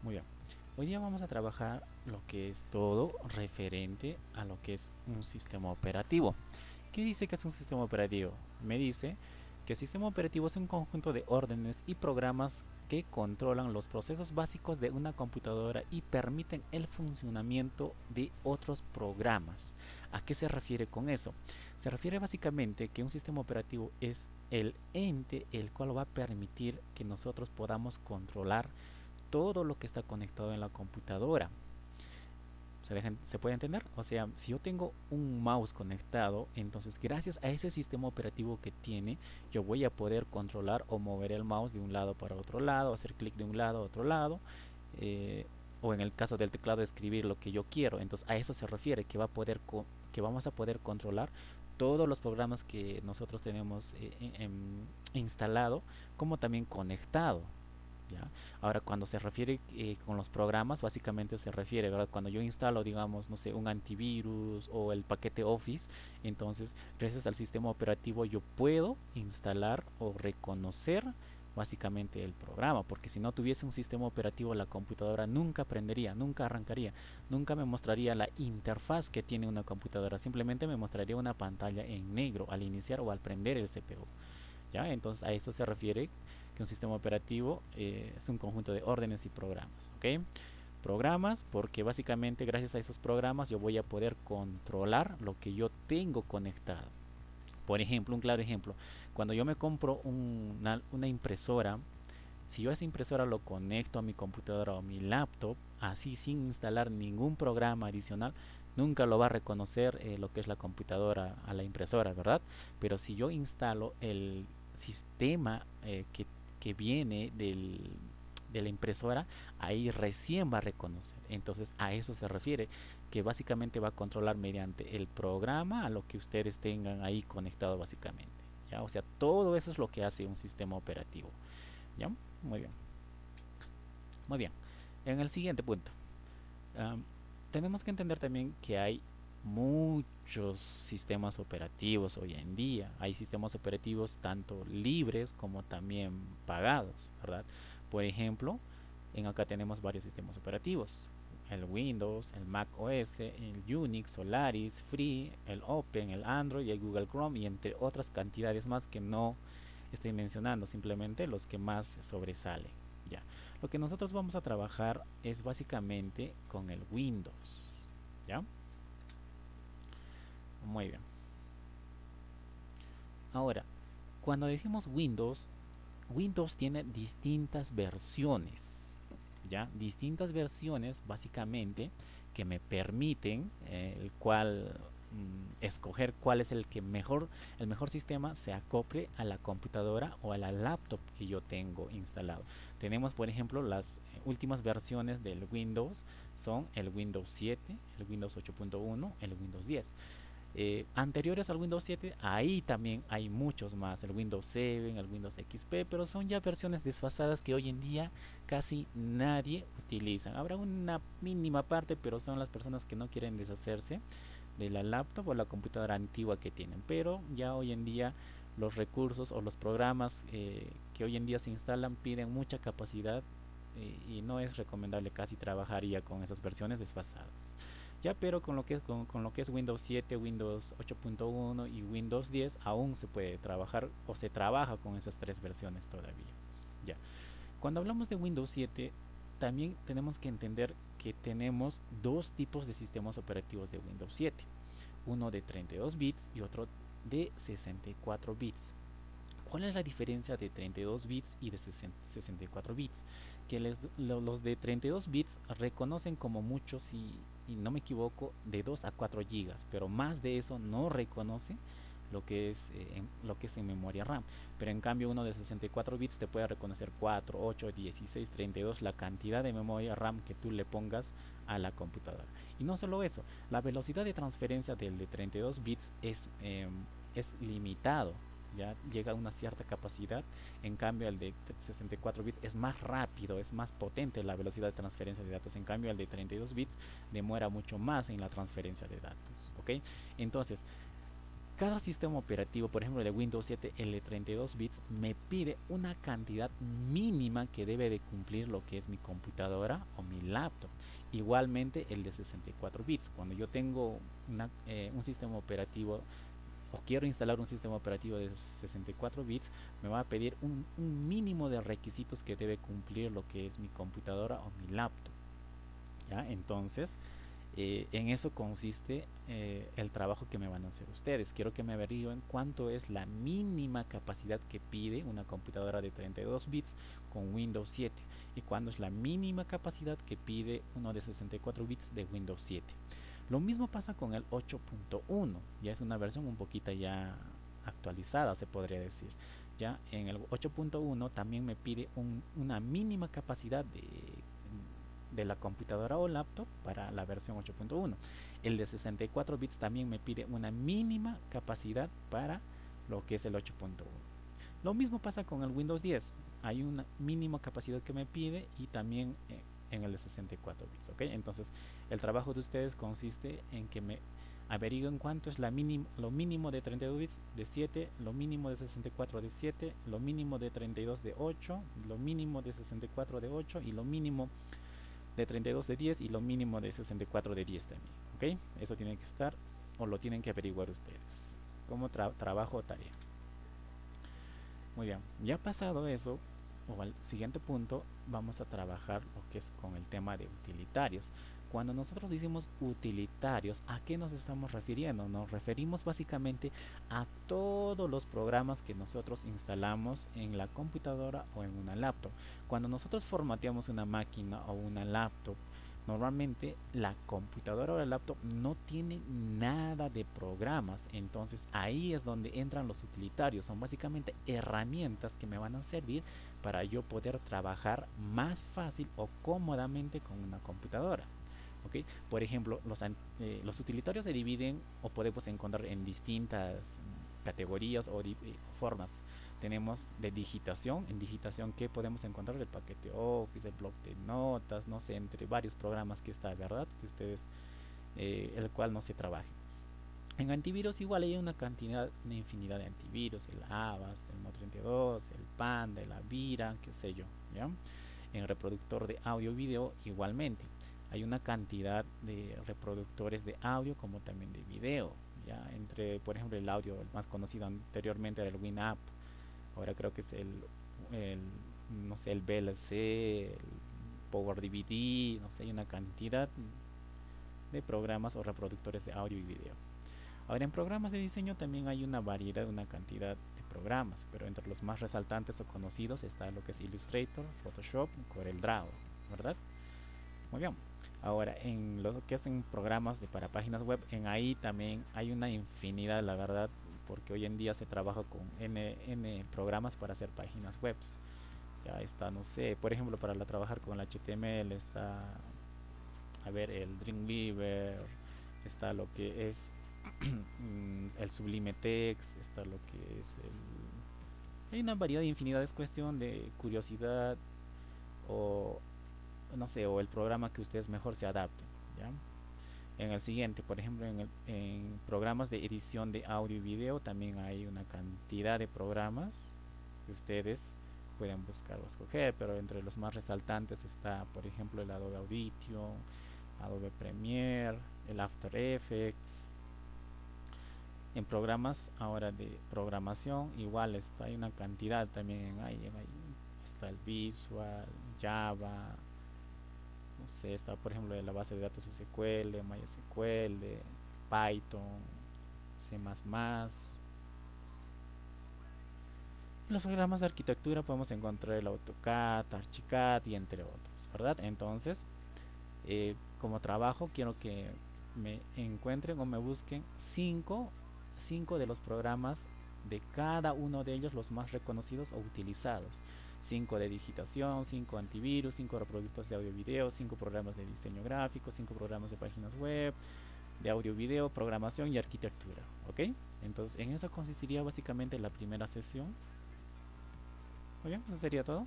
Muy bien. Hoy día vamos a trabajar lo que es todo referente a lo que es un sistema operativo. ¿Qué dice que es un sistema operativo? Me dice que el sistema operativo es un conjunto de órdenes y programas que controlan los procesos básicos de una computadora y permiten el funcionamiento de otros programas. ¿A qué se refiere con eso? Se refiere básicamente que un sistema operativo es el ente el cual va a permitir que nosotros podamos controlar todo lo que está conectado en la computadora. ¿Se puede entender? O sea, si yo tengo un mouse conectado, entonces gracias a ese sistema operativo que tiene, yo voy a poder controlar o mover el mouse de un lado para otro lado, hacer clic de un lado a otro lado, eh, o en el caso del teclado escribir lo que yo quiero. Entonces a eso se refiere, que que vamos a poder controlar todos los programas que nosotros tenemos instalado, como también conectado. ¿Ya? Ahora, cuando se refiere con los programas, básicamente se refiere, ¿verdad? Cuando yo instalo, digamos, no sé, un antivirus o el paquete Office, entonces, gracias al sistema operativo, yo puedo instalar o reconocer básicamente el programa, porque si no tuviese un sistema operativo, la computadora nunca prendería, nunca arrancaría, nunca me mostraría la interfaz que tiene una computadora, simplemente me mostraría una pantalla en negro al iniciar o al prender el CPU. ¿Ya? Entonces a eso se refiere que un sistema operativo es un conjunto de órdenes y programas. ¿Ok? Programas porque básicamente gracias a esos programas yo voy a poder controlar lo que yo tengo conectado. Por ejemplo, un claro ejemplo, cuando yo me compro una impresora, si yo esa impresora lo conecto a mi computadora o a mi laptop, así sin instalar ningún programa adicional, nunca lo va a reconocer lo que es la computadora a la impresora, ¿verdad? Pero si yo instalo el sistema que viene de la impresora, ahí recién va a reconocer. Entonces a eso se refiere, que básicamente va a controlar mediante el programa a lo que ustedes tengan ahí conectado básicamente. ¿Ya? O sea, todo eso es lo que hace un sistema operativo. ¿Ya? Muy bien. Muy bien. En el siguiente punto, um, tenemos que entender también que hay muchos sistemas operativos hoy en día. Hay sistemas operativos tanto libres como también pagados, ¿verdad? Por ejemplo, en acá tenemos varios sistemas operativos. El Windows, el Mac OS, el Unix, Solaris, Free, el Open, el Android y el Google Chrome y entre otras cantidades más que no estoy mencionando, simplemente los que más sobresalen. Ya. Lo que nosotros vamos a trabajar es básicamente con el Windows. ¿Ya? Muy bien. Ahora, cuando decimos Windows, Windows tiene distintas versiones. ¿Ya? Distintas versiones básicamente que me permiten el cual escoger cuál es el mejor sistema se acople a la computadora o a la laptop que yo tengo instalado. Tenemos por ejemplo las últimas versiones del Windows son el Windows 7, el Windows 8.1, el Windows 10. Anteriores al Windows 7, ahí también hay muchos más, el Windows 7, el Windows XP, pero son ya versiones desfasadas que hoy en día casi nadie utiliza. Habrá una mínima parte, pero son las personas que no quieren deshacerse de la laptop o la computadora antigua que tienen. Pero ya hoy en día los recursos o los programas que hoy en día se instalan piden mucha capacidad y no es recomendable casi trabajar ya con esas versiones desfasadas. Ya, pero con lo que es Windows 7, Windows 8.1 y Windows 10 aún se puede trabajar o se trabaja con esas tres versiones todavía. Ya. Cuando hablamos de Windows 7, también tenemos que entender que tenemos dos tipos de sistemas operativos de Windows 7. Uno de 32 bits y otro de 64 bits. ¿Cuál es la diferencia de 32 bits y de 64 bits? Que los de 32 bits reconocen como mucho, si no me equivoco, de 2 a 4 gigas, pero más de eso no reconoce lo que es en memoria RAM. Pero en cambio uno de 64 bits te puede reconocer 4, 8, 16, 32, la cantidad de memoria RAM que tú le pongas a la computadora. Y no solo eso, la velocidad de transferencia del de 32 bits es limitado, ya llega a una cierta capacidad. En cambio el de 64 bits es más rápido, es más potente la velocidad de transferencia de datos. En cambio el de 32 bits demora mucho más en la transferencia de datos. ¿Ok? Entonces, Cada sistema operativo, por ejemplo de Windows 7, el de 32 bits, me pide una cantidad mínima que debe de cumplir lo que es mi computadora o mi laptop. Igualmente el de 64 bits. Cuando yo tengo un sistema operativo o quiero instalar un sistema operativo de 64 bits, me va a pedir un mínimo de requisitos que debe cumplir lo que es mi computadora o mi laptop. ¿Ya? Entonces, en eso consiste el trabajo que me van a hacer ustedes. Quiero que me averigüen cuánto es la mínima capacidad que pide una computadora de 32 bits con Windows 7 y cuándo es la mínima capacidad que pide uno de 64 bits de Windows 7. Lo mismo pasa con el 8.1, ya es una versión un poquito ya actualizada, se podría decir. Ya en el 8.1 también me pide una mínima capacidad de la computadora o laptop para la versión 8.1. El de 64 bits también me pide una mínima capacidad para lo que es el 8.1. Lo mismo pasa con el Windows 10. Hay una mínima capacidad que me pide y también en el de 64 bits. ¿Okay? Entonces, el trabajo de ustedes consiste en que me averigüen cuánto es lo mínimo de 32 bits de 7, lo mínimo de 64 de 7, lo mínimo de 32 de 8, lo mínimo de 64 de 8 y lo mínimo de 32 de 10 y lo mínimo de 64 de 10 también. ¿Ok? Eso tiene que estar o lo tienen que averiguar ustedes como trabajo o tarea. Muy bien, ya pasado eso, o al siguiente punto, vamos a trabajar lo que es con el tema de utilitarios. Cuando nosotros decimos utilitarios, ¿a qué nos estamos refiriendo? Nos referimos básicamente a todos los programas que nosotros instalamos en la computadora o en una laptop. Cuando nosotros formateamos una máquina o una laptop, normalmente la computadora o la laptop no tiene nada de programas, entonces ahí es donde entran los utilitarios. Son básicamente herramientas que me van a servir para yo poder trabajar más fácil o cómodamente con una computadora. ¿Okay? Por ejemplo, los utilitarios se dividen o podemos encontrar en distintas categorías o formas. Tenemos de digitación, en digitación que podemos encontrar el paquete Office, el bloc de notas, no sé, entre varios programas que está, ¿verdad? Que ustedes, el cual no se trabaje. En antivirus igual hay una infinidad de antivirus, el Avast, el No32, el Panda, el Avira, qué sé yo, ¿ya? En reproductor de audio y video igualmente. Hay una cantidad de reproductores de audio como también de video, ya entre, por ejemplo, el audio, el más conocido anteriormente era el Winamp, ahora creo que es el no sé, el VLC, el Power DVD, no sé, hay una cantidad de programas o reproductores de audio y video. Ahora en programas de diseño también hay una variedad, una cantidad de programas, pero entre los más resaltantes o conocidos está lo que es Illustrator, Photoshop, CorelDRAW, ¿verdad? Muy bien. Ahora en lo que es en programas para páginas web, en ahí también hay una infinidad, la verdad, porque hoy en día se trabaja con N programas para hacer páginas web. Ya está, no sé, por ejemplo, para trabajar con el HTML está, a ver, el Dreamweaver, está lo que es el Sublime Text, está lo que es hay una variedad de infinidad, es cuestión de curiosidad o no sé, o el programa que ustedes mejor se adapten, ¿ya? En el siguiente, por ejemplo, en programas de edición de audio y video también hay una cantidad de programas que ustedes pueden buscar o escoger, pero entre los más resaltantes está, por ejemplo, el Adobe Audition, Adobe Premiere, el After Effects. En programas ahora de programación igual está, hay una cantidad también, está el Visual, Java, no sé, está por ejemplo de la base de datos SQL, MySQL, Python, C++. En los programas de arquitectura podemos encontrar el AutoCAD, Archicad y entre otros, ¿verdad? Entonces, como trabajo quiero que me encuentren o me busquen cinco de los programas de cada uno de ellos, los más reconocidos o utilizados. 5 de digitación, 5 antivirus, 5 reproductores de audio y video, 5 programas de diseño gráfico, 5 programas de páginas web, de audio y video, programación y arquitectura. ¿Ok? Entonces en eso consistiría básicamente la primera sesión. Muy bien, eso sería todo.